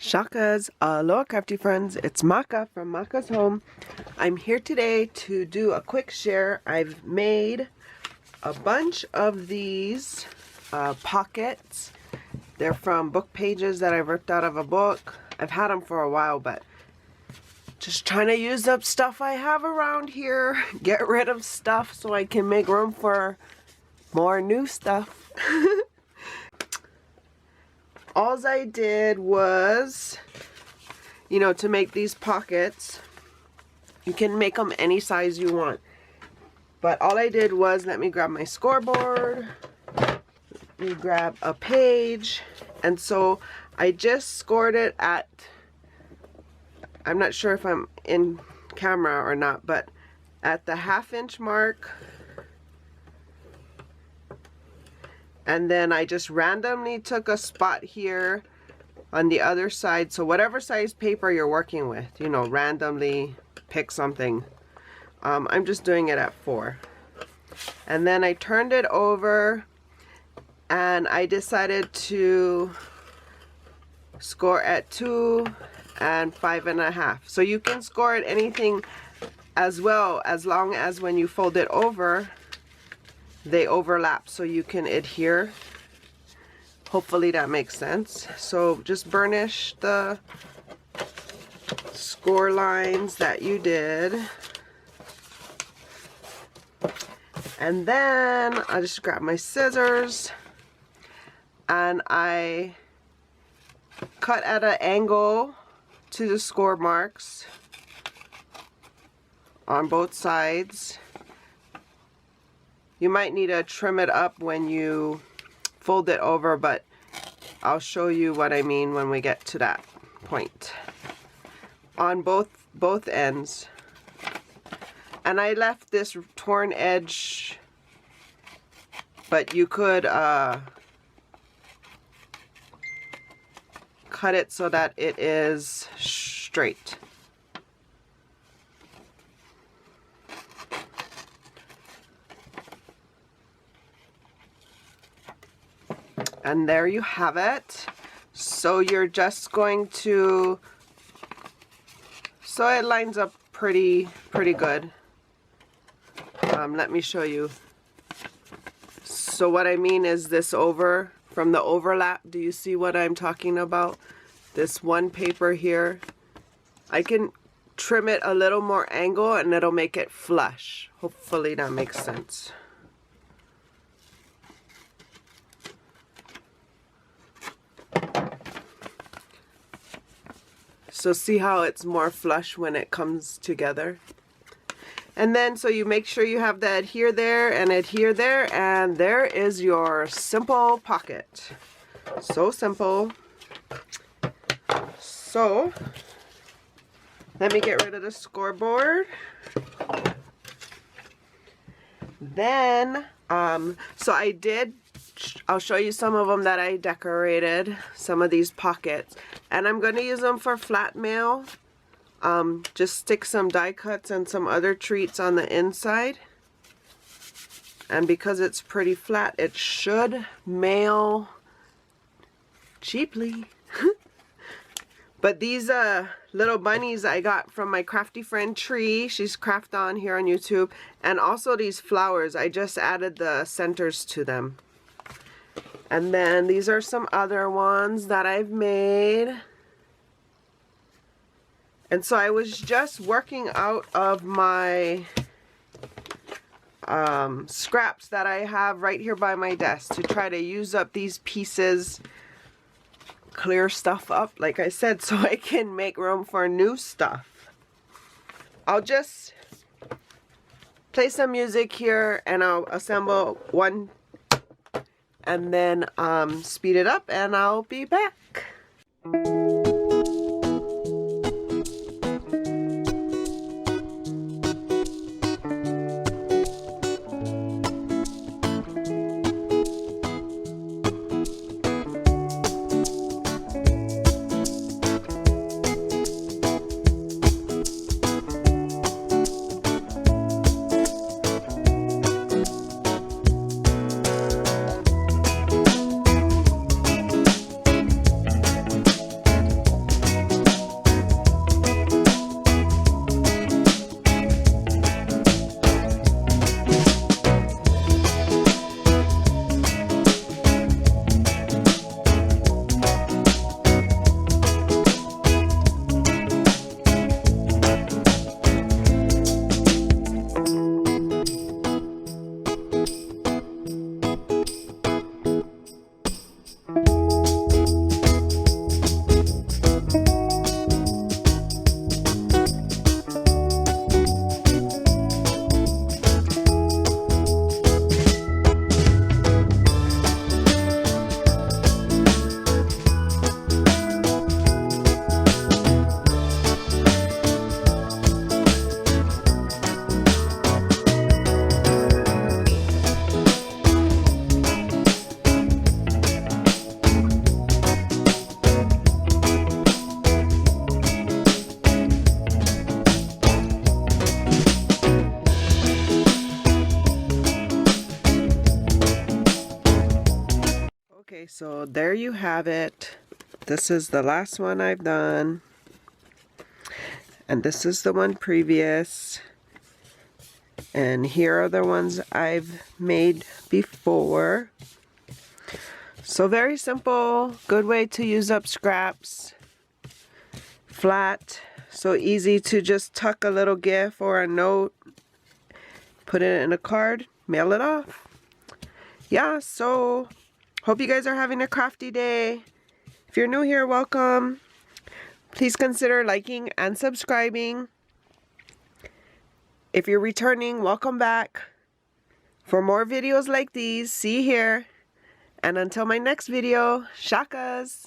Shakas, aloha crafty friends, it's Maka from Makaz Home. I'm here today to do a quick share. I've made a bunch of these pockets. They're from book pages that I ripped out of a book. I've had them for a while, but just trying to use up stuff I have around here, get rid of stuff so I can make room for more new stuff. All I did was, to make these pockets, you can make them any size you want. But all I did was, let me grab my scoreboard, let me grab a page, and so I just scored it at, I'm not sure if I'm in camera or not, but at the 1/2 inch mark. And then I just randomly took a spot here on the other side. So whatever size paper you're working with, randomly pick something. I'm just doing it at 4. And then I turned it over and I decided to score at 2 and 5.5. So you can score at anything as well, as long as when you fold it over, they overlap so you can adhere. Hopefully that makes sense. So just burnish the score lines that you did. And then I just grab my scissors and I cut at an angle to the score marks on both sides. You might need to trim it up when you fold it over, but I'll show you what I mean when we get to that point. On both ends. And I left this torn edge, but you could cut it so that it is straight. And there you have it. So you're just going to, so it lines up pretty good. Let me show you. So what I mean is this over, from the overlap, do you see what I'm talking about? This one paper here, I can trim it a little more angle and it'll make it flush. Hopefully that makes sense. So see how it's more flush when it comes together? And then so you make sure you have the adhere there and adhere there, and there is your simple pocket. So simple. So let me get rid of the scoreboard. Then so I'll show you some of them that I decorated, some of these pockets, and I'm going to use them for flat mail. Just stick some die cuts and some other treats on the inside, and because it's pretty flat, it should mail cheaply. But these little bunnies I got from my crafty friend Tree. She's Craft On here on YouTube. And also these flowers, I just added the centers to them. And then these are some other ones that I've made. And so I was just working out of my scraps that I have right here by my desk to try to use up these pieces, clear stuff up, like I said, so I can make room for new stuff. I'll just play some music here and I'll assemble one and then speed it up and I'll be back. So there you have it. This is the last one I've done. And this is the one previous. And here are the ones I've made before. So very simple, good way to use up scraps. Flat, so easy to just tuck a little gift or a note, put it in a card, mail it off. Yeah, so hope you guys are having a crafty day. If you're new here, welcome. Please consider liking and subscribing. If you're returning, welcome back. For more videos like these, see here. And until my next video, shakas!